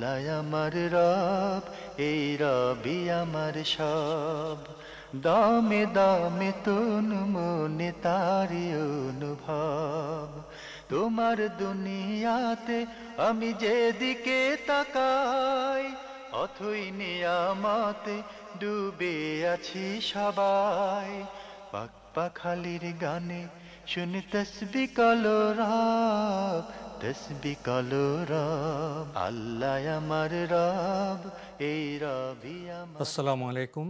আল্লাহ আমার রব, এই রবি আমার সব। দামে দামে তন মনে তারি অনুভব। তোমার দুনিয়াতে আমি যেদিকে তাকাই, অথই নিয়ামতে ডুবে আছি সবাই। পাক পাখালির গানে শুনি তসবি কলো রব, তসবি কলো রব। আল্লাহ আমার রব, এই রবি আমার। আসসালামু আলাইকুম,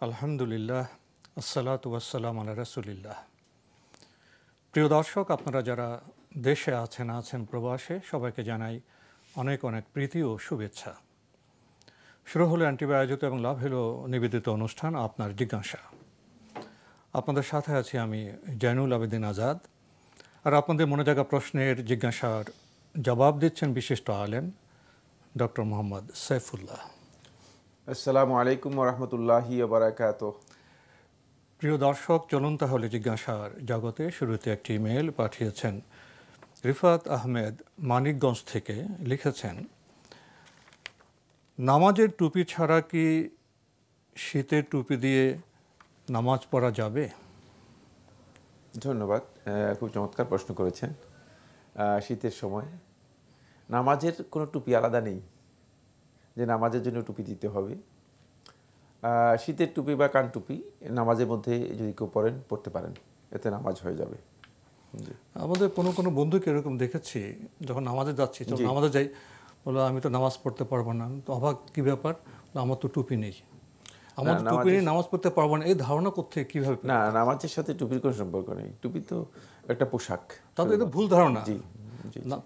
আলহামদুলিল্লাহ, আসসালাতু ওয়াসসালামু আলা রাসূলিল্লাহ। প্রিয় দর্শক, আপনারা যারা দেশে আছেন প্রবাসে, সবাইকে জানাই অনেক অনেক প্রীতি ও শুভেচ্ছা। শুরু হলো অ্যান্টিবা আয়োজিত এবং লাভ হলো নিবেদিত অনুষ্ঠান আপনার জিজ্ঞাসা। আপনাদের সাথে আছি আমি জয়নুল আবেদিন আজাদ। আর আপনাদের মনে জাগা প্রশ্নের জিজ্ঞাসার জবাব দিচ্ছেন বিশিষ্ট আলেম ডক্টর মোহাম্মদ সাইফুল্লাহ। আসসালামু আলাইকুম ওরহমতুল্লাহি ওবারাকাতুহ। প্রিয় দর্শক, চলুন তাহলে জিজ্ঞাসার জগতে। শুরুতে একটি ইমেল পাঠিয়েছেন রিফাত আহমেদ মানিকগঞ্জ থেকে। লিখেছেন, নামাজের টুপি ছাড়া কি শীতের টুপি দিয়ে নামাজ পড়া যাবে? ধন্যবাদ, খুব চমৎকার প্রশ্ন করেছেন। শীতের সময় নামাজের কোনো টুপি আলাদা নেই যে নামাজের জন্য টুপি দিতে হবে। শীতের টুপি বা কান টুপি নামাজের মধ্যে যদি কেউ পড়তে পারেন, এতে নামাজ হয়ে যাবে। আমাদের কোনো কোনো বন্ধুকে এরকম দেখেছি, যখন নামাজে যাচ্ছি, যখন নামাজে যাই, বলো আমি তো নামাজ পড়তে পারবো না। তো অবাক, কী ব্যাপার? আমার তো টুপি নেই, আমার তো টুপি নেই, নামাজ পড়তে পারবো না। এই ধারণা কোত্থেকে, কীভাবে? না, নামাজের সাথে টুপির কোনো সম্পর্ক নেই। টুপি তো একটা পোশাক। তাহলে এটা ভুল ধারণা। জি,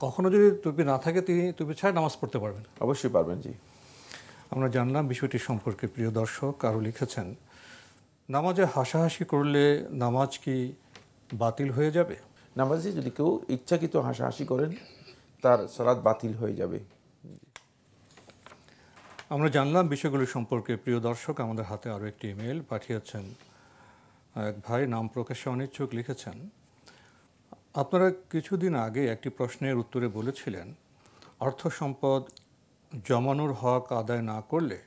কখনো যদি টুপি না থাকে, তিনি টুপি ছাড়া নামাজ পড়তে পারবেন? অবশ্যই পারবেন। জি, আমরা জানলাম বিষয়টি সম্পর্কে। প্রিয় দর্শক, আরও লিখেছেন, নামাজে হাসাহাসি করলে নামাজ কি বাতিল হয়ে যাবে? নামাজে যদি কেউ ইচ্ছাকৃত হাসাহাসি করেন, তার সালাত বাতিল হয়ে যাবে। আমরা জানলাম বিষয়গুলি সম্পর্কে। প্রিয় দর্শক, আমাদের হাতে আরও একটি ইমেল পাঠিয়েছেন এক ভাই, নাম প্রকাশে অনিচ্ছুক। লিখেছেন, আপনারা কিছুদিন আগে একটি প্রশ্নের উত্তরে বলেছিলেন, অর্থ সম্পদ জমানোর হক আদায় না করলে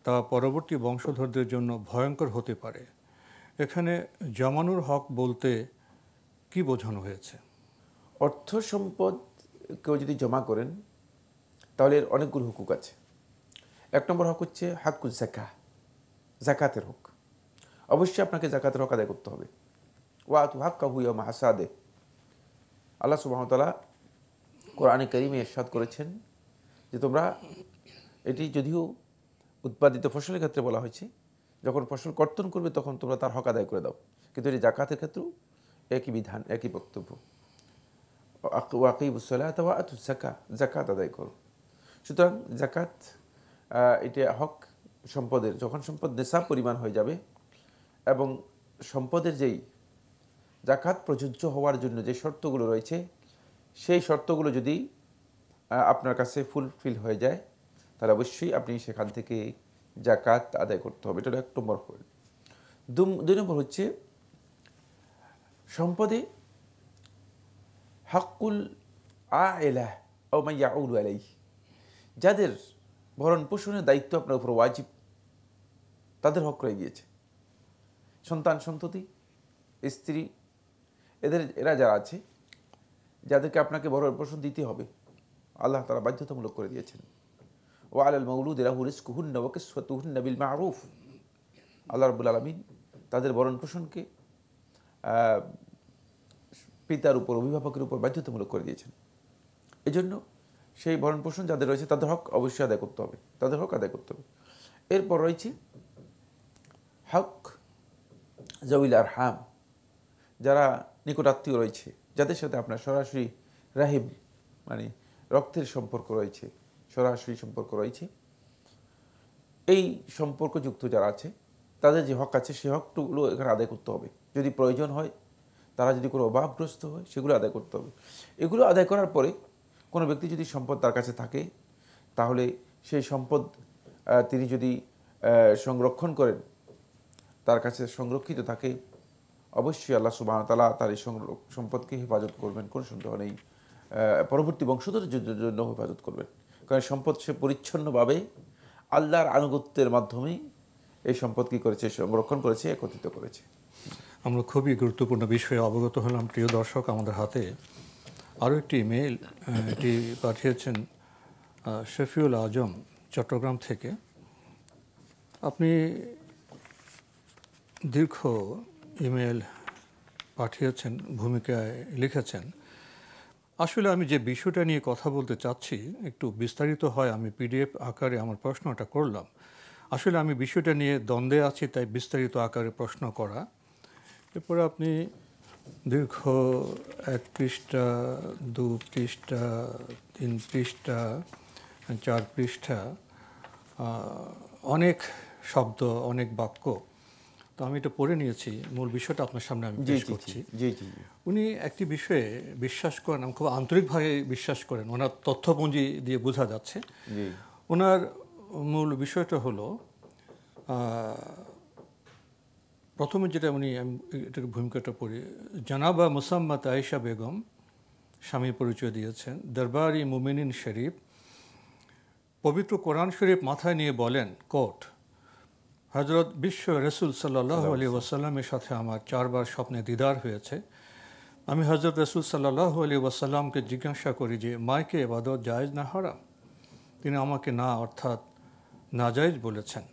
তা পরবর্তী বংশধরদের জন্য ভয়ঙ্কর হতে পারে। এখানে জমানোর হক বলতে কি বোঝানো হয়েছে? অর্থ সম্পদ কেউ যদি জমা করেন, তাহলে এর অনেকগুলো হুকুক আছে। এক নম্বর হক হচ্ছে হাক্কুল জাকা, জাকাতের হক। অবশ্যই আপনাকে জাকাতের হক আদায় করতে হবে। ওয়াতু হাক্কাহু ইয়াওমা হাসাদে। আল্লাহ সুবহানাহু ওয়া তাআলা কোরআনে কারীমে ইরশাদ করেছেন যে তোমরা, এটি যদিও উৎপাদিত ফসলের ক্ষেত্রে বলা হয়েছে, যখন ফসল কর্তন করবে তখন তোমরা তার হক আদায় করে দাও। কিন্তু এটি জাকাতের ক্ষেত্রেও একই বিধান, একই বক্তব্য। ওয়াকিমুস সালাতা ওয়া আতুজ যাকাত, জাকাত আদায় করো। সুতরাং জাকাত এটা হক সম্পদের। যখন সম্পদ নেশাব পরিমাণ হয়ে যাবে এবং সম্পদের যেই জাকাত প্রযোজ্য হওয়ার জন্য যে শর্তগুলো রয়েছে, সেই শর্তগুলো যদি আপনার কাছে ফুলফিল হয়ে যায়, তাহলে অবশ্যই আপনি সেখান থেকে জাকাত আদায় করতে হবে। এটা 1 নম্বর পয়েন্ট। 2 নম্বর হচ্ছে সম্পদে হাক্কুল আইলাহ ও মান ইয়াউলু আলাইহি। যাদের ভরণ পোষণের দায়িত্ব আপনার উপর ওয়াজিব, তাদের হক রয়ে গিয়েছে। সন্তান সন্ততি, স্ত্রী, এরা যারা আছে, যাদেরকে আপনাকে ভরণ পোষণ দিতে হবে, আল্লাহ তাআলা বাধ্যতামূলক করে দিয়েছেন। ওয়া আলাল মাউলুদি লাহু রিজকুহুন্না ওয়া কিসওয়াতুহুন্না বিল মা'রুফ। আল্লাহ রাব্বুল আলামিন তাদের ভরণ পোষণকে পিতার উপর, অভিভাবকের উপর বাধ্যতামূলক করে দিয়েছেন। এজন্য সেই ভরণ পোষণ যাদের রয়েছে তাদের হক অবশ্যই আদায় করতে হবে, তাদের হক আদায় করতে হবে। এরপর রয়েছে হক জাউল আরহাম, যারা নিকটাত্মীয় রয়েছে, যাদের সাথে আপনার সরাসরি রাহিম মানে রক্তের সম্পর্ক রয়েছে, সরাসরি সম্পর্ক রয়েছে, এই সম্পর্কযুক্ত যারা আছে তাদের যে হক আছে সেই হকগুলো এখানে আদায় করতে হবে। যদি প্রয়োজন হয়, তারা যদি কোনো অভাবগ্রস্ত হয়, সেগুলো আদায় করতে হবে। এগুলো আদায় করার পরে কোনো ব্যক্তি যদি সম্পদ তার কাছে থাকে, তাহলে সেই সম্পদ তিনি যদি সংরক্ষণ করেন, তার কাছে সংরক্ষিত থাকে, অবশ্যই আল্লাহ সুবহানাহু ওয়া তাআলা তার এই সম্পদকে হেফাজত করবেন, কোনো সন্দেহ নেই। পরবর্তী বংশধরের জন্য হেফাজত করবেন, কারণ সম্পদ সে পরিচ্ছন্নভাবে আল্লাহর আনুগত্যের মাধ্যমে এই সম্পদ কী করেছে, সংরক্ষণ করেছে, একত্রিত করেছে। আমরা খুবই গুরুত্বপূর্ণ বিষয়ে অবগত হলাম। প্রিয় দর্শক, আমাদের হাতে আরও একটি ইমেইল, এটি পাঠিয়েছেন শফিউল আজম চট্টগ্রাম থেকে। আপনি দীর্ঘ ইমেল পাঠিয়েছেন, ভূমিকায় লিখেছেন, আসলে আমি যে বিষয়টা নিয়ে কথা বলতে চাচ্ছি একটু বিস্তারিত হয়, আমি পিডিএফ আকারে আমার প্রশ্নটা করলাম। আসলে আমি বিষয়টা নিয়ে দ্বন্দ্বে আছি, তাই বিস্তারিত আকারে প্রশ্ন করা। এরপরে আপনি দীর্ঘ 1 পৃষ্ঠা, 2 পৃষ্ঠা, 3 পৃষ্ঠা, 4 পৃষ্ঠা, অনেক শব্দ, অনেক বাক্য। তো আমি এটা পড়ে নিয়েছি, মূল বিষয়টা আপনার সামনে আমি পেশ করছি। উনি একটি বিষয়ে বিশ্বাস করেন, খুব আন্তরিকভাবে বিশ্বাস করেন, ওনার তথ্যপুঞ্জি দিয়ে বোঝা যাচ্ছে। ওনার মূল বিষয়টা হলো, প্রথমে যেটা উনি, এটার ভূমিকাটা পড়ি, জানাবা মুসাম্মাত আয়েশা বেগম, স্বামী পরিচয় দিয়েছেন, দরবারি মুমিনিন শরীফ, পবিত্র কোরআন শরীফ মাথায় নিয়ে বলেন, কোট, হজরত বিশ্ব রসুল সাল্লাল্লাহু আলাইহি ওয়াসাল্লামের সাথে আমার 4 বার স্বপ্নে দিদার হয়েছে। আমি হজরত রসুল সাল্লাল্লাহু আলাইহি ওয়াসাল্লামকে জিজ্ঞাসা করি যে মায়কে ইবাদত জায়েজ না হারাম? তিনি আমাকে না, অর্থাৎ নাজায়েজ বলেছেন।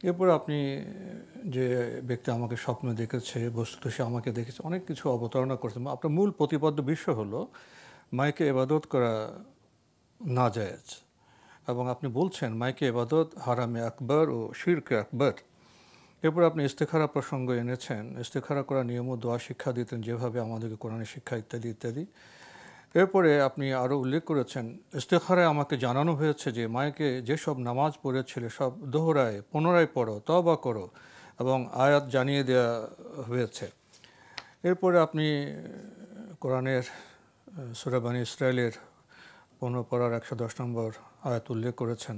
এরপর আপনি যে ব্যক্তি আমাকে স্বপ্ন দেখেছে, বস্তুত সে আমাকে দেখেছে, অনেক কিছু অবতারণা করছেন। আপনার মূল প্রতিপাদ্য বিষয় হলো মায়কে ইবাদত করা নাজায়েজ, এবং আপনি বলছেন মায়কে ইবাদত হারামে আকবর ও শিরকে আকবর। এরপর আপনি ইস্তেখারা প্রসঙ্গ এনেছেন, ইস্তেখারা করা নিয়ম ও দোয়া শিক্ষা দিতেন যেভাবে আমাদেরকে কোরআনের শিক্ষা, ইত্যাদি ইত্যাদি। এরপরে আপনি আরও উল্লেখ করেছেন, ইস্তেখারায় আমাকে জানানো হয়েছে যে মায়কে যেসব নামাজ পড়েছিলে সব দোহরায়, পুনরায় পড়ো, তওবা করো, এবং আয়াত জানিয়ে দেওয়া হয়েছে। এরপরে আপনি কোরআনের সূরা বনী ইসরাইলের 15 পারার 110 নম্বর আয়াত উল্লেখ করেছেন,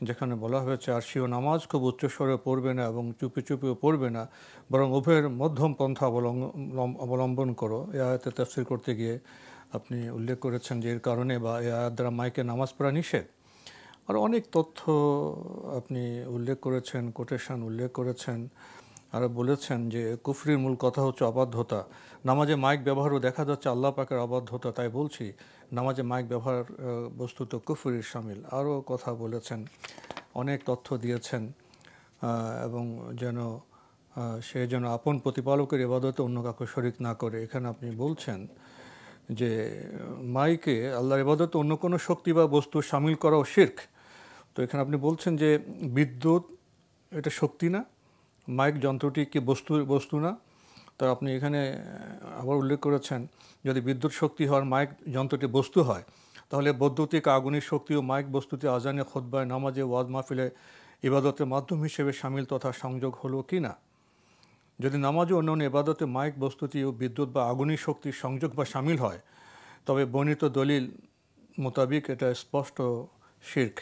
যেখানে বলা হয়েছে, আর সেও নামাজ খুব উচ্চস্বরে পড়বে না এবং চুপি চুপিও পড়বে না, বরং উভয়ের মধ্যম পন্থা অবলম্বন করো। এই আয়াতে তাফসীর করতে গিয়ে আপনি উল্লেখ করেছেন যে এর কারণে বা এই আয়াত দ্বারা মাইকে নামাজ পড়া নিষেধ। আর অনেক তথ্য আপনি উল্লেখ করেছেন, কোটেশন উল্লেখ করেছেন, আর বলেছেন যে কুফরির মূল কথা হচ্ছে অবাধ্যতা। নামাজে মাইক ব্যবহারও দেখা যাচ্ছে আল্লাহ পাকের অবাধ্যতা, তাই বলছি নামাজে মাইক ব্যবহার বস্তুত কুফরির শামিল। আরও কথা বলেছেন, অনেক তথ্য দিয়েছেন, এবং যেন সে যেন আপন প্রতিপালকের ইবাদতে অন্য কাউকে শরিক না করে। এখানে আপনি বলছেন যে মাইকে আল্লাহর ইবাদতে অন্য কোনো শক্তি বা বস্তু শামিল করাও শিরক। তো এখানে আপনি বলছেন যে বিদ্যুৎ এটা শক্তি না, মাইক যন্ত্রটি কি বস্তু না। তো আপনি এখানে আবার উল্লেখ করেছেন, যদি বিদ্যুৎ শক্তি হওয়ার মাইক যন্ত্রটি বস্তু হয়, তাহলে বৈদ্যুতিক আগুনের শক্তি ও মাইক বস্তুতে আজানে, খুতবায়, নামাজে, ওয়াজ মাহফিলে ইবাদতের মাধ্যম হিসেবে শামিল তথা সংযোগ হলো কি না? যদি নামাজে অন্যান্য ইবাদতে মাইক বস্তুটি ও বিদ্যুৎ বা আগুনের শক্তির সংযোগ বা শামিল হয়, তবে বর্ণিত দলিল মোতাবিক এটা স্পষ্ট শিরক।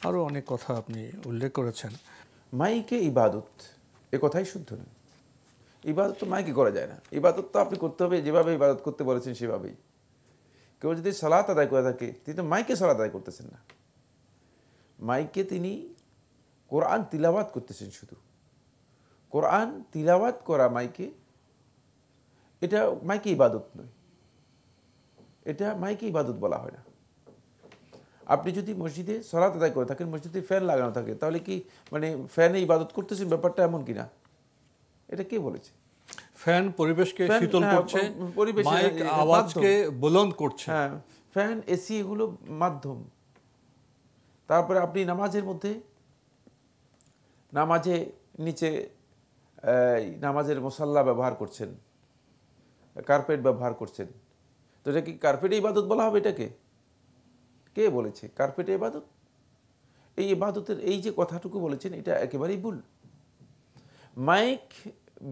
আরও অনেক কথা আপনি উল্লেখ করেছেন। মাইকে ইবাদত, এ কথাই শুদ্ধ নয়। ইবাদত তো মাইকে করা যায় না। ইবাদত তো আপনি করতে হবে যেভাবে ইবাদত করতে বলেছেন সেভাবেই। কেউ যদি সালাত আদায় করে থাকে, তিনি তো মাইকে সালাত আদায় করতেছেন না, মাইকে তিনি কোরআন তিলাওয়াত করতেছেন। শুধু কোরআন তিলাওয়াত করা মাইকে, এটা মাইকে ইবাদত নয়, এটা মাইকে ইবাদত বলা হয় না। আপনি যদি মসজিদে সালাত আদায় করে থাকেন, মসজিদে ফ্যান লাগানো থাকে, তাহলে কি মানে ফ্যানে ইবাদত করতেছেন, ব্যাপারটা এমন কিনা? এটা কে বলেছে? ফ্যান পরিবেশকে শীতল করছে, মাইক আওয়াজকে বুলন্দ করছে। হ্যাঁ, ফ্যান, এসি এগুলো মাধ্যম। তারপরে আপনি নামাজের মধ্যে, নামাজে নিচে নামাজের মুসাল্লা ব্যবহার করছেন, কার্পেট ব্যবহার করছেন, তো এটা কি কার্পেটে ইবাদত বলা হবে? এটাকে কে বলেছে কার্পেটে ইবাদত? এই ইবাদতের এই যে কথাটুকু বলেছেন, এটা একেবারেই ভুল। মাইক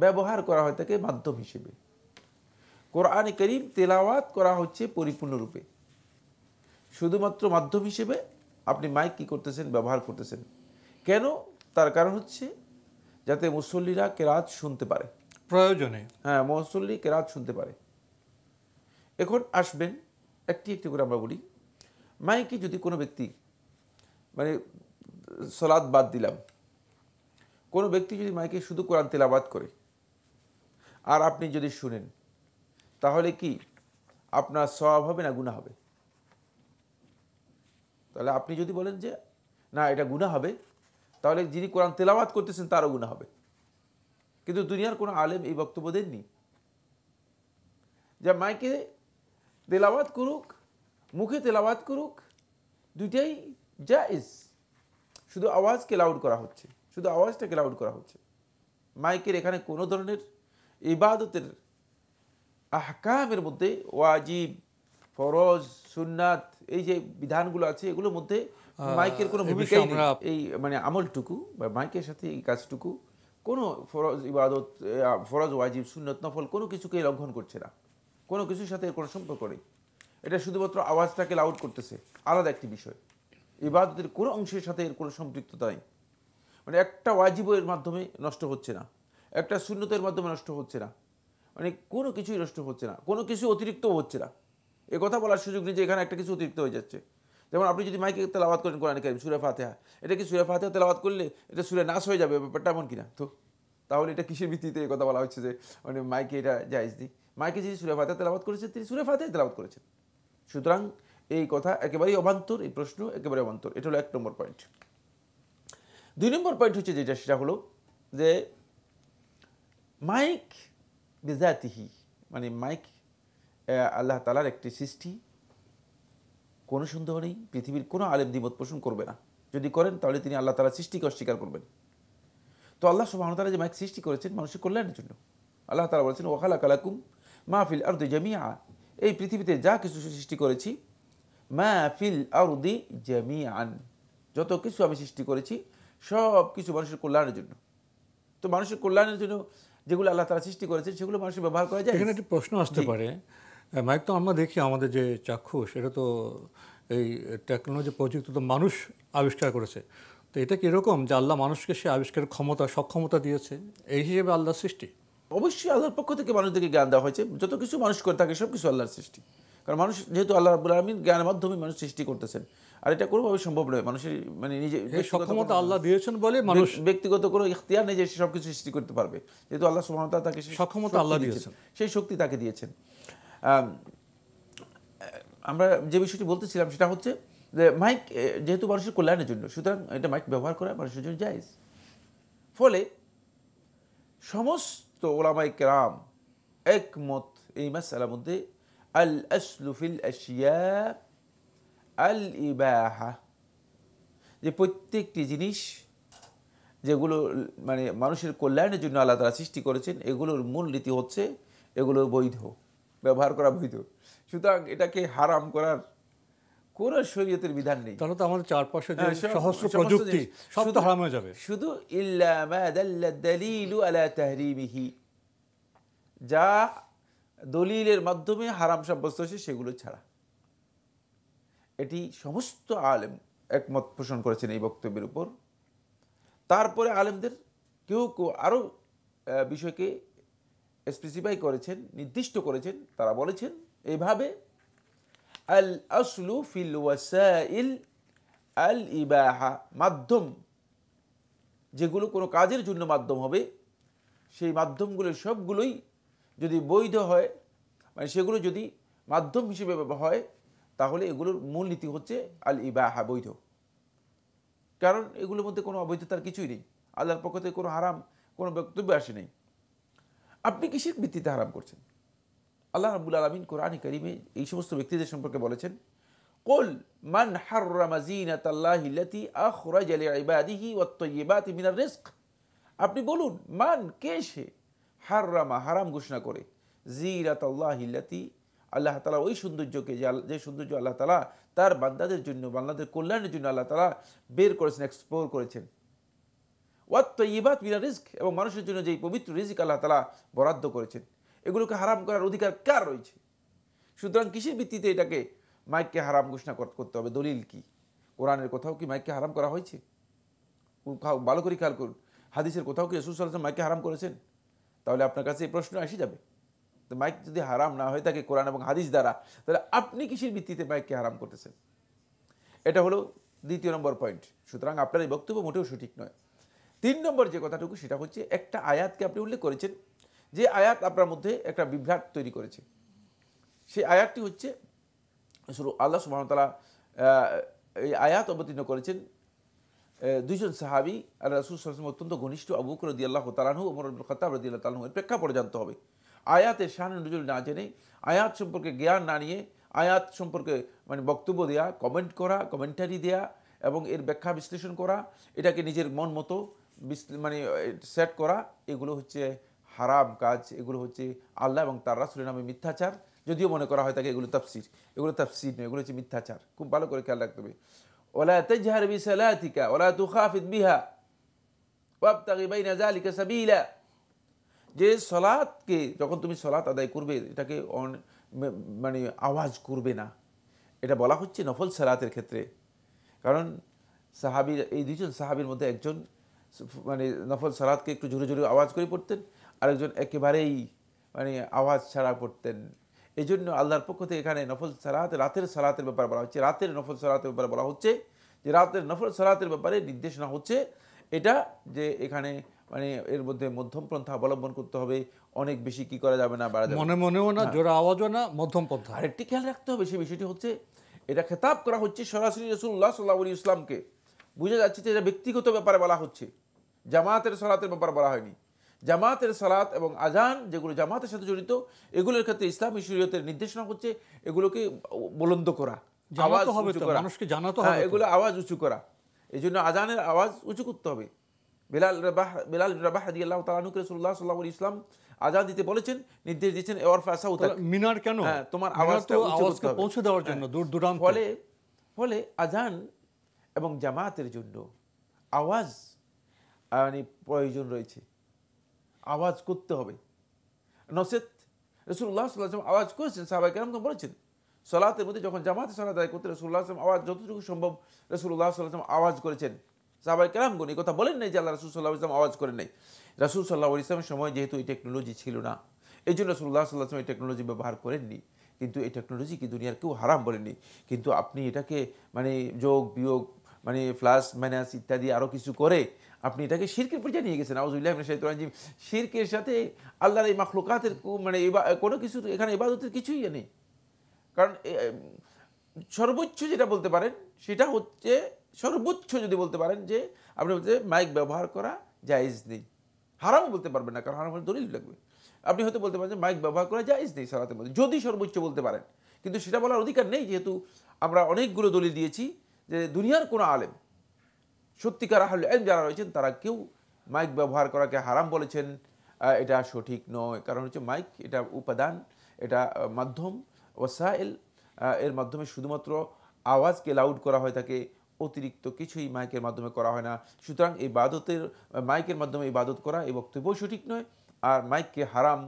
ব্যবহার করা হয় থাকে মাধ্যম হিসেবে। কোরআন কারীম তেলাওয়াত করা হচ্ছে পরিপূর্ণরূপে, শুধুমাত্র মাধ্যম হিসেবে আপনি মাইক কি করতেছেন, ব্যবহার করতেছেন। কেন? তার কারণ হচ্ছে যাতে মুসল্লিরা কেরাত শুনতে পারে, প্রয়োজনে। হ্যাঁ, মুসল্লি কেরাত শুনতে পারে। এখন আসবেন একটি একটি করে আমরা বলি। মাইকে যদি কোনো ব্যক্তি মানে সালাত বাদ দিলাম, কোনো ব্যক্তি যদি মাইকে শুধু কোরআন তেলাওয়াত করে আর আপনি যদি শুনেন, তাহলে কি আপনার সওয়াব হবে না গুনাহ হবে? তাহলে আপনি যদি বলেন যে না এটা গুনাহ হবে, তাহলে যিনি কোরআন তেলাওয়াত করতেছেন তারও গুনাহ হবে। কিন্তু দুনিয়ার কোনো আলেম এই বক্তব্য দেননি যে মাইকে তেলাওয়াত করুক, মুখে তেলাওয়াত করুক, দুইটাই জায়েজ। শুধু আওয়াজকে লাউড করা হচ্ছে, শুধু আওয়াজটাকে লাউড করা হচ্ছে। মাইকের এখানে কোনো ধরনের ইবাদতের আহকামের মধ্যে ওয়াজিব, ফরজ, সুন্নাত এই যে বিধানগুলো আছে এগুলোর মধ্যে মাইকের কোনো ভূমিকাই নেই। এই মানে আমলটুকু বা মাইকের সাথে এই কাজটুকু কোনো ফরজ ইবাদত, ফরজ, ওয়াজিব, সুন্নত, নফল কোনো কিছুকে লঙ্ঘন করছে না, কোনো কিছুর সাথে এর কোনো সম্পর্ক নেই। এটা শুধুমাত্র আওয়াজটাকে লাউড করতেছে, আলাদা একটি বিষয়। ইবাদতের কোনো অংশের সাথে এর কোনো সম্পৃক্ততা নেই। মানে একটা ওয়াজিবের মাধ্যমে নষ্ট হচ্ছে না, একটা সুন্নতের মাধ্যমে নষ্ট হচ্ছে না, মানে কোনো কিছুই নষ্ট হচ্ছে না, কোনো কিছু অতিরিক্তও হচ্ছে না। এ কথা বলার সুযোগ নেই যে এখানে একটা কিছু অতিরিক্ত হয়ে যাচ্ছে। যেমন আপনি যদি মাইকে তেলাওয়াত করেন কোরআন কারীম সূরা ফাতিহা, এটা কি সূরা ফাতিহা তেলাওয়াত করলে এটা সূরা নাস হয়ে যাবে, ব্যাপারটা এমন কিনা? তো তাহলে এটা কিসের ভিত্তিতে এই কথা বলা হচ্ছে যে মানে মাইকে এটা জায়েজ নেই? মাইকে যিনি সূরা ফাতিহা তেলাওয়াত করেছেন তিনি সূরা ফাতিহা তেলাওয়াত করেছেন। সুতরাং এই কথা একেবারেই অবান্তর, এই প্রশ্ন একেবারে অবান্তর। এটা হলো 1 নম্বর পয়েন্ট। 2 নম্বর পয়েন্ট হচ্ছে যেটা, সেটা হলো যে মাইক বিজাতিহি, মানে মাইক আল্লাহ তাআলার একটি সৃষ্টি, কোনো সন্দেহ নেই। পৃথিবীর কোনো আলেম দ্বিমত পোষণ করবে না, যদি করেন তাহলে তিনি আল্লাহ তাআলার সৃষ্টিকে অস্বীকার করবেন। তো আল্লাহ সুবহানাহু ওয়া তাআলা যে মাইক সৃষ্টি করেছেন মানুষের কল্যাণের জন্য, আল্লাহ তাআলা বলেছেন ওয়া খালাকা লাকুম মা ফিল আরদি জামিআ, এই পৃথিবীতে যা কিছু সৃষ্টি করেছি, মা ফিল আরদি জামিআন, যত কিছু আমি সৃষ্টি করেছি সব কিছু মানুষের কল্যাণের জন্য। তো মানুষের কল্যাণের জন্য যেগুলো আল্লাহ তাআলা সৃষ্টি করেছেন সেগুলো মানুষের ব্যবহার করা যায়। এখানে একটি প্রশ্ন আসতে পারে, মাইক তো আমরা দেখি আমাদের যে চাক্ষুষ, এটা তো এই টেকনোলজি প্রযুক্তি তো মানুষ আবিষ্কার করেছে, তো এটা কি এরকম যে আল্লাহ মানুষকে সে আবিষ্কারের ক্ষমতা, সক্ষমতা দিয়েছে, এই হিসেবে আল্লাহর সৃষ্টি? অবশ্যই আল্লাহর পক্ষ থেকে মানুষদেরকে জ্ঞান দেওয়া হয়েছে, যত কিছু মানুষ করে থাকে সব কিছু আল্লাহর সৃষ্টি। কারণ মানুষ যেহেতু আল্লাহ রাব্বুল আলামিন জ্ঞানের মাধ্যমে মানুষ সৃষ্টি করতেছেন, আর এটা কোনোভাবে সম্ভব নয় মানুষের মানে নিজে সক্ষমতা আল্লাহ দিয়েছেন বলে মানুষ ব্যক্তিগত কোনো ইখতিয়ার নেই যে সে সবকিছু সৃষ্টি করতে পারবে, যেহেতু আল্লাহ সুবহানাহু ওয়া তাআলা তাকে সক্ষমতা আল্লাহ দিয়েছেন, সেই শক্তি তাকে দিয়েছেন। আমরা যে বিষয়টি বলতেছিলাম সেটা হচ্ছে যে মাইক যেহেতু মানুষের কল্যাণের জন্য, সুতরাং এটা মাইক ব্যবহার করা মানুষের জন্য জায়েজ। ফলে সমস্ত উলামায়ে কেরাম একমত এই মাসআলার মধ্যে, আল আসলু ফিল আশিয়া আল ইবাহা, যে প্রত্যেকটি জিনিস যেগুলো মানে মানুষের কল্যাণের জন্য আল্লাহ তাআলা সৃষ্টি করেছেন এগুলোর মূল নীতি হচ্ছে এগুলো বৈধ, ব্যবহার করা বৈধ। সুতরাং এটাকে হারাম করার কোন শরীয়তের বিধান নেই। তাহলে তো আমাদের চারপাশে যে সহস্র প্রযুক্তি সব তো হারাম হয়ে যাবে। শুধু ইল্লা মা দাল্লা দালিলু আলা তাহরিমিহি, যা দলিলের মাধ্যমে হারাম সাব্যস্ত হয়েছে সেগুলো ছাড়া। এটি সমস্ত আলেম একমত পোষণ করেছেন এই বক্তব্যের উপর। তারপরে আলেমদের কেউ কেউ আরও বিষয়কে স্পেসিফাই করেছেন, নির্দিষ্ট করেছেন। তারা বলেছেন এইভাবে, আল আসলু ফিল ওয়াসাইল আল ইবাহা, মাধ্যম যেগুলো কোনো কাজের জন্য মাধ্যম হবে সেই মাধ্যমগুলো সবগুলোই যদি বৈধ হয়, মানে সেগুলো যদি মাধ্যম হিসেবে হয় তাহলে এগুলোর মূল নীতি হচ্ছে আল ইবাহা, বৈধ। কারণ এগুলোর মধ্যে কোনো অবৈধতার কিছুই নেই, আল্লাহর পক্ষ থেকে কোনো হারাম কোনো বক্তব্য আসে নেই। আপনি কিসের ভিত্তিতে হারাম করছেন? আল্লাহ রাব্বুল আলামিন কোরআনে কারিমে এই সমস্ত ব্যক্তিদের সম্পর্কে বলেছেন, কুল মান হাররামা যিনাতাল্লাহি আল্লাতী আখরাজা লিইবাদিহি ওয়াত-তাইয়্যিবাতি মিনার রিজক, আপনি বলুন মান, কে সে, হাররামা, হারাম ঘোষণা করে, যিনাতাল্লাহি আল্লাতী, আল্লাহ তাআলা ওই সৌন্দর্যকে, যে সৌন্দর্য আল্লাহ তাআলা তার বান্দাদের জন্য, বান্দাদের কল্যাণের জন্য আল্লাহ তাআলা বের করেছেন, এক্সপ্লোর করেছেন, ওয়াত-তাইয়্যিবাত মিনার রিজক, এবং মানুষের জন্য যেই পবিত্র রিজিক আল্লাহ তাআলা বরাদ্দ করেছেন, এগুলোকে হারাম করার অধিকার কার রয়েছে? সুতরাং কিসের ভিত্তিতে এটাকে মাইককে হারাম ঘোষণা করতে হবে? দলিল কি? কোরআনের কোথাও কি মাইককে হারাম করা হয়েছে? ভালো করে খেয়াল করুন, হাদিসের কোথাও কি রাসূল সাল্লাল্লাহু আলাইহি ওয়াসাল্লাম মাইককে হারাম করেছেন? তাহলে আপনার কাছে এই প্রশ্ন এসে যাবে, তো মাইক যদি হারাম না হয়ে থাকে কোরআন এবং হাদিস দ্বারা, তাহলে আপনি কিসের ভিত্তিতে মাইককে হারাম করতেছেন? এটা হলো 2 নম্বর পয়েন্ট। সুতরাং আপনার এই বক্তব্য মোটেও সঠিক নয়। 3 নম্বর যে কথাটুকু সেটা হচ্ছে একটা আয়াতকে আপনি উল্লেখ করেছেন, যে আয়াত আপনার মধ্যে একটা বিভ্রাট তৈরি করেছে। সেই আয়াতটি হচ্ছে আল্লাহ সুবহানাহু ওয়া তাআলা এই আয়াত অবতীর্ণ করেছেন দুইজন সাহাবী আর রাসূল সাল্লাল্লাহু আলাইহি ওয়াসাল্লাম অত্যন্ত ঘনিষ্ঠ আবু বকর রাদিয়াল্লাহু তাআলা আনহু, ওমর ইবনে খাত্তাব রাদিয়াল্লাহু তাআলা আনহু। এর প্রেক্ষাপট জানতে হবে। আয়াতের শান নুজুল না জেনে, আয়াত সম্পর্কে জ্ঞান না নিয়ে, আয়াত সম্পর্কে মানে বক্তব্য দেয়া, কমেন্ট করা, কমেন্টারি দেয়া এবং এর ব্যাখ্যা বিশ্লেষণ করা, এটাকে নিজের মন মতো মানে সেট করা, এগুলো হচ্ছে হারাম কাজ। এগুলো হচ্ছে আল্লাহ এবং তার রাসূলের নামে মিথ্যাচার। যদিও মনে করা হয় থাকে এগুলো তাফসীর, এগুলো তাফসীর নয়, এগুলো হচ্ছে মিথ্যাচার। খুব ভালো করে খেয়াল রাখতে হবে। ওয়ালা তাজহার বিসালাতিকা ওয়ালা তুখাফিত বিহা ওয়াবতাগি বাইনা যালিকা সাবিলা। যে সালাতকে যখন তুমি সালাত আদায় করবে, এটাকে মানে আওয়াজ করবে না, এটা বলা হচ্ছে নফল সালাতের ক্ষেত্রে। কারণ সাহাবীর এই দুইজন সাহাবীর মধ্যে একজন মানে নফল সালাতকে একটু জোরে জোরে আওয়াজ করে পড়তেন, আরেকজন একেবারেই মানে আওয়াজ ছাড়া পড়তেন। এই জন্য আল্লাহর পক্ষ থেকে এখানে নফল সালাত, রাতের সালাতের ব্যাপারে বলা হচ্ছে, রাতের নফল সালাতের ব্যাপারে বলা হচ্ছে যে রাতের নফল সালাতের ব্যাপারে নির্দেশনা হচ্ছে এটা যে এখানে মানে এর মধ্যে মধ্যম পন্থা অবলম্বন করতে হবে। অনেক বেশি কি করা যাবে না, বাড়া যাবে মনে মনেও না, জোরে আওয়াজও না, মধ্যম পন্থা। আরেকটি খেয়াল রাখতে হবে, সেই বিষয়টি হচ্ছে এটা খেতাব করা হচ্ছে সরাসরি রাসূলুল্লাহ সাল্লাল্লাহু আলাইহি ওয়াসাল্লামকে। বুঝা যাচ্ছে যে এটা ব্যক্তিগত ব্যাপারে বলা হচ্ছে, জামাতের সালাতের ব্যাপারে বলা হয়নি। জামাতের সালাত এবং আজান যেগুলো জামাতের সাথে জড়িত, এগুলোর ক্ষেত্রে ইসলামী শরীয়তের নির্দেশনা হচ্ছে এগুলোকে বুলন্দ করা, আওয়াজ উঁচু করা, মানুষকে জানাতে হবে, এগুলো আওয়াজ উঁচু করা। এই জন্য আজানের আওয়াজ উঁচু করতে হবে। বেলাল ইবনে রাবাহ রাদিয়াল্লাহু তাআলা আনহু রাসূলুল্লাহ সাল্লাল্লাহু আলাইহি ওয়াসাল্লাম আজান দিতে বলেছেন, নির্দেশ দিয়েছেন ওয়ারফা সাউতাক। মিনার কেন? তোমার আওয়াজটা আওয়াজকে পৌঁছে দেওয়ার জন্য দূর দূরান্তে। ফলে আজান এবং জামাতের জন্য আওয়াজ মানে প্রয়োজন রয়েছে, আওয়াজ করতে হবে। নসেত রাসূলুল্লাহ সাল্লাল্লাহু আলাইহি ওয়াসাল্লাম আওয়াজ করেছেন, সাহাবায়ে কেরামকে বলেছেন সালাতের মধ্যে যখন জামাতে সালাত আদায় করতে রাসূলুল্লাহ সাল্লাল্লাহু আলাইহি ওয়াসাল্লাম আওয়াজ যতটুকু সম্ভব রাসূলুল্লাহ সাল্লাল্লাহু আলাইহি ওয়াসাল্লাম আওয়াজ করেছেন। সাহাবায়ে কেরামগণ এই কথা বলেন নাই যে আল্লাহ রাসূল সাল্লাল্লাহু আলাইহি ওয়াসাল্লাম আওয়াজ করেন নাই। রাসূল সাল্লাল্লাহু আলাইহি ওয়াসাল্লামের সময় যেহেতু এই টেকনোলজি ছিল না, এই জন্য রাসূলুল্লাহ সাল্লাল্লাহু আলাইহি ওয়াসাল্লাম এই টেকনোলজি ব্যবহার করেননি। কিন্তু এই টেকনোলজি কি দুনিয়ার কেউ হারাম বলেননি। কিন্তু আপনি এটাকে মানে যোগ বিয়োগ মানে প্লাস মাইনাস ইত্যাদি আরও কিছু করে আপনি এটাকে শিরকের পর্যায়ে নিয়ে গেছেন। আউযুবিল্লাহি মিনাশ শাইতানির রাজিম। শিরকের সাথে আল্লাহর এই মাখলুকাতের মানে কোনো কিছু এখানে ইবাদতের কিছুই নেই। কারণ সর্বোচ্চ যেটা বলতে পারেন সেটা হচ্ছে, সর্বোচ্চ যদি বলতে পারেন যে আপনি বলতে মাইক ব্যবহার করা জায়েজ নেই, হারামও বলতে পারবেন না, কারণ হারামের দলিল লাগবে। আপনি হয়তো বলতে পারেন যে মাইক ব্যবহার করা জায়েজ নেই সালাতের মধ্যে, যদি সর্বোচ্চ বলতে পারেন। কিন্তু সেটা বলার অধিকার নেই, যেহেতু আমরা অনেকগুলো দলিল দিয়েছি যে দুনিয়ার কোনো আলেম, সত্যিকার আহলে ইলম যারা রয়েছেন, তারা কেউ মাইক ব্যবহার করাকে হারাম বলেছেন এটা সঠিক নয়। কারণ হচ্ছে মাইক এটা উপাদান, এটা মাধ্যম, ওয়াসাইল, এর মাধ্যমে শুধুমাত্র আওয়াজকে লাউড করা হয় থাকে, অতিরিক্ত কিছুই মাইকের মাধ্যমে করা হয় না। সুতরাং এই ইবাদতের মাইকের মাধ্যমে ইবাদত করা এই বক্তব্যও সঠিক নয়। আর মাইককে হারাম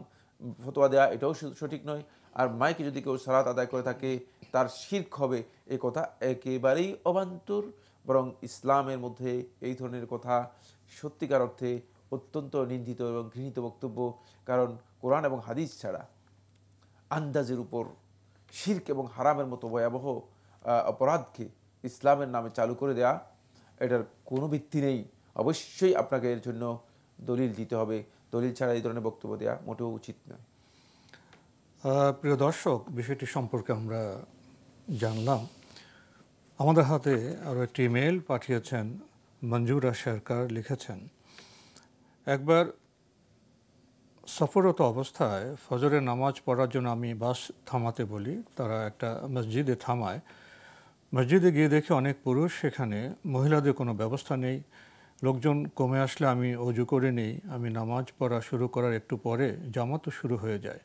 ফতোয়া দেওয়া এটাও সঠিক নয়। আর মাইকে যদি কেউ সালাত আদায় করে থাকে তার শিরক হবে, এই কথা একেবারেই অবান্তর। বরং ইসলামের মধ্যে এই ধরনের কথা সত্যিকার অর্থে অত্যন্ত নিন্দিত এবং ঘৃণিত বক্তব্য। কারণ কোরআন এবং হাদিস ছাড়া আন্দাজের উপর শিরক এবং হারামের মতো ভয়াবহ অপরাধকে ইসলামের নামে চালু করে দেয়া, এটার কোনো ভিত্তি নেই। অবশ্যই আপনাকে এর জন্য দলিল দিতে হবে। দলিল ছাড়া এই ধরনের বক্তব্য দেওয়া মোটেও উচিত নয়। প্রিয় দর্শক, বিষয়টি সম্পর্কে আমরা জানলাম। আমাদের হাতে আরও একটি ইমেল পাঠিয়েছেন মঞ্জুরা সরকার। লিখেছেন, একবার সফররত অবস্থায় ফজরের নামাজ পড়ার জন্য আমি বাস থামাতে বলি। তারা একটা মসজিদে থামায়। মসজিদে গিয়ে দেখি অনেক পুরুষ সেখানে, মহিলাদের কোনো ব্যবস্থা নেই। লোকজন কমে আসলে আমি অজু করে নেই। আমি নামাজ পড়া শুরু করার একটু পরে জামাতও শুরু হয়ে যায়।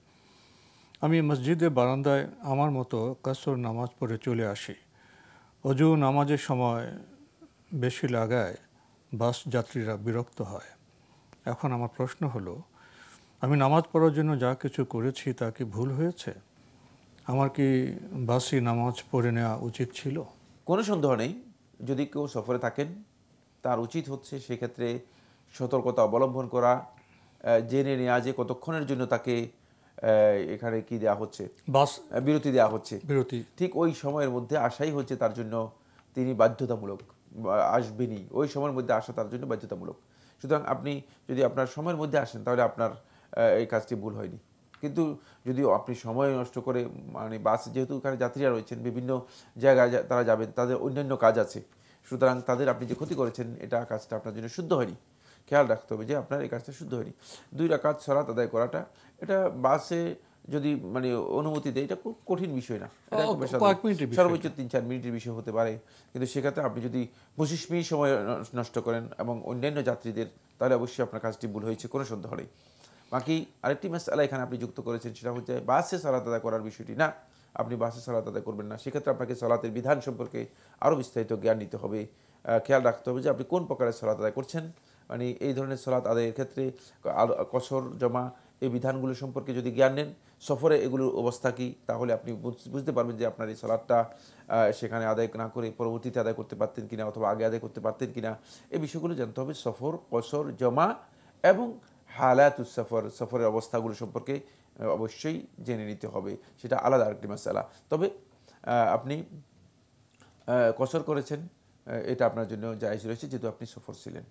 আমি মসজিদে বারান্দায় আমার মতো কাসর নামাজ পড়ে চলে আসি। অজু নামাজের সময় বেশি লাগায় বাস যাত্রীরা বিরক্ত হয়। এখন আমার প্রশ্ন হলো, আমি নামাজ পড়ার জন্য যা কিছু করেছি তা কি ভুল হয়েছে? আমার কি বাসি নামাজ পড়ে নেওয়া উচিত ছিল? কোনো সন্দেহ নেই, যদি কেউ সফরে থাকেন তার উচিত হচ্ছে সেক্ষেত্রে সতর্কতা অবলম্বন করা, জেনে নেওয়া যে কতক্ষণের জন্য তাকে এখানে কি দেওয়া হচ্ছে, বাস বিরতি দেওয়া হচ্ছে। বিরতি ঠিক ওই সময়ের মধ্যে আসাই হচ্ছে তার জন্য তিনি বাধ্যতামূলক আসবেনই, ওই সময়ের মধ্যে আসা তার জন্য বাধ্যতামূলক। সুতরাং আপনি যদি আপনার সময়ের মধ্যে আসেন তাহলে আপনার এই কাজটি ভুল হয়নি। কিন্তু যদি আপনি সময় নষ্ট করে, মানে বাস যেহেতু এখানে যাত্রীরা রয়েছেন, বিভিন্ন জায়গায় তারা যাবেন, তাদের অন্যান্য কাজ আছে, সুতরাং তাদের আপনি যে ক্ষতি করেছেন, এটা কাজটা আপনার জন্য শুদ্ধ হয়নি। খেয়াল রাখতে হবে যে আপনার এই কাজটা শুদ্ধ হয়নি। 2 রাকাত সালাত আদায় করাটা, এটা বাসে যদি মানে অনুমতি দেয়, এটা খুব কঠিন বিষয় না, এটা সর্বোচ্চ 3-4 মিনিটের বিষয় হতে পারে। কিন্তু সেক্ষেত্রে আপনি যদি 25 মিনিট সময় নষ্ট করেন এবং অন্যান্য যাত্রীদের, তাহলে অবশ্যই আপনার কাজটি ভুল হয়েছে, কোনো সন্দেহ নেই। বাকি আরেকটি মাসআলা এখানে আপনি যুক্ত করেছেন, সেটা হচ্ছে বাসে সালাত আদায় করার বিষয়টি। না, আপনি বাসে সালাত আদায় করবেন না। সেক্ষেত্রে আপনাকে সালাতের বিধান সম্পর্কে আরও বিস্তারিত জ্ঞান নিতে হবে। খেয়াল রাখতে হবে যে আপনি কোন প্রকারের সালাত আদায় করছেন। মানে এই ধরনের সালাত আদায়ের ক্ষেত্রে কসর, জমা, এই বিধানগুলো সম্পর্কে যদি জ্ঞান নেন, সফরে এগুলোর অবস্থা কী, তাহলে আপনি বুঝতে পারবেন যে আপনার এই সালাতটা সেখানে আদায় না করে পরবর্তীতে আদায় করতে পারতেন কিনা, অথবা আগে আদায় করতে পারতেন কিনা। এই বিষয়গুলো জানতে হবে। সফর, কসর, জমা এবং হালাতুস সফর, সফরের অবস্থাগুলো সম্পর্কে অবশ্যই জেনে নিতে হবে। সেটা আলাদা আরেকটি মাসআলা। তবে আপনি কসর করেছেন, এটা আপনার জন্য জায়েজ রয়েছে, যেহেতু আপনি সফর ছিলেন।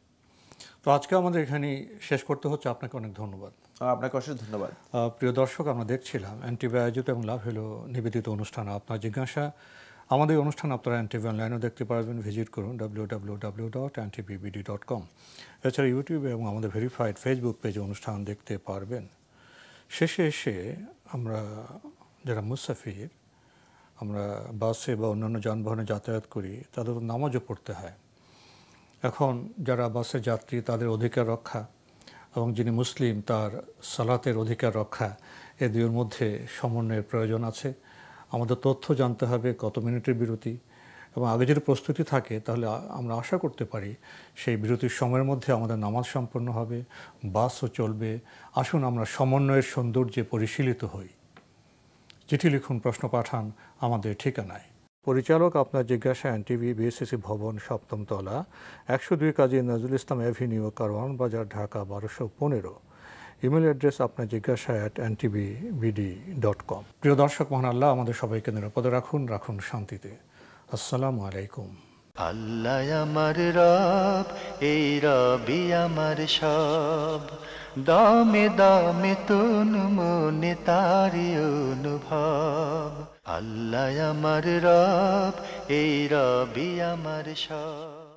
তো আজকে আমাদের এখানে শেষ করতে হচ্ছে। আপনাকে অনেক ধন্যবাদ। আপনাকে অশেষ ধন্যবাদ। প্রিয় দর্শক, আমরা দেখছিলাম এনটিভি আয়োজিত এবং লাভ হলো নিবেদিত অনুষ্ঠান আপনার জিজ্ঞাসা। আমাদের অনুষ্ঠান আপনারা এনটিভি অনলাইনেও দেখতে পারবেন। ভিজিট করুন www.ntvbd.com। এছাড়া ইউটিউবে এবং আমাদের ভেরিফাইড ফেসবুক পেজে অনুষ্ঠান দেখতে পারবেন। শেষে এসে আমরা যারা মুসাফির, আমরা বাসে বা অন্যান্য যানবাহনে যাতায়াত করি, তাদের তো নামাজও পড়তে হয়। এখন যারা বাসের যাত্রী, তাদের অধিকার রক্ষা এবং যিনি মুসলিম, তার সালাতের অধিকার রক্ষা, এ দুইয়ের মধ্যে সমন্বয়ের প্রয়োজন আছে। আমাদের তথ্য জানতে হবে, কত মিনিটের বিরতি, এবং আগে যদি প্রস্তুতি থাকে তাহলে আমরা আশা করতে পারি সেই বিরতির সময়ের মধ্যে আমাদের নামাজ সম্পন্ন হবে, বাসও চলবে। আসুন আমরা সমন্বয়ের সৌন্দর্যে পরিশীলিত হই। চিঠি লিখুন, প্রশ্ন পাঠান আমাদের ঠিকানায়। পরিচালক আপনার জিজ্ঞাসা, এনটিভি, বিএসসিসি ভবন, 7ম তলা, 102 কাজী নজরুল ইসলাম অ্যাভিনিউ, কারওয়ান বাজার, ঢাকা 1215। ইমেল অ্যাড্রেস আপনার জিজ্ঞাসা @ntvbd.com। প্রিয় দর্শক, মহান আল্লাহ আমাদের সবাইকে নিরাপদে রাখুন, রাখুন শান্তিতে। আসসালামু আলাইকুম। আল্লাহ আমার রব, এই রবি আমার সব, দামে দামে তুন মনে তারি অনুভব। আল্লাহ আমার রব, এই রবি আমার সব।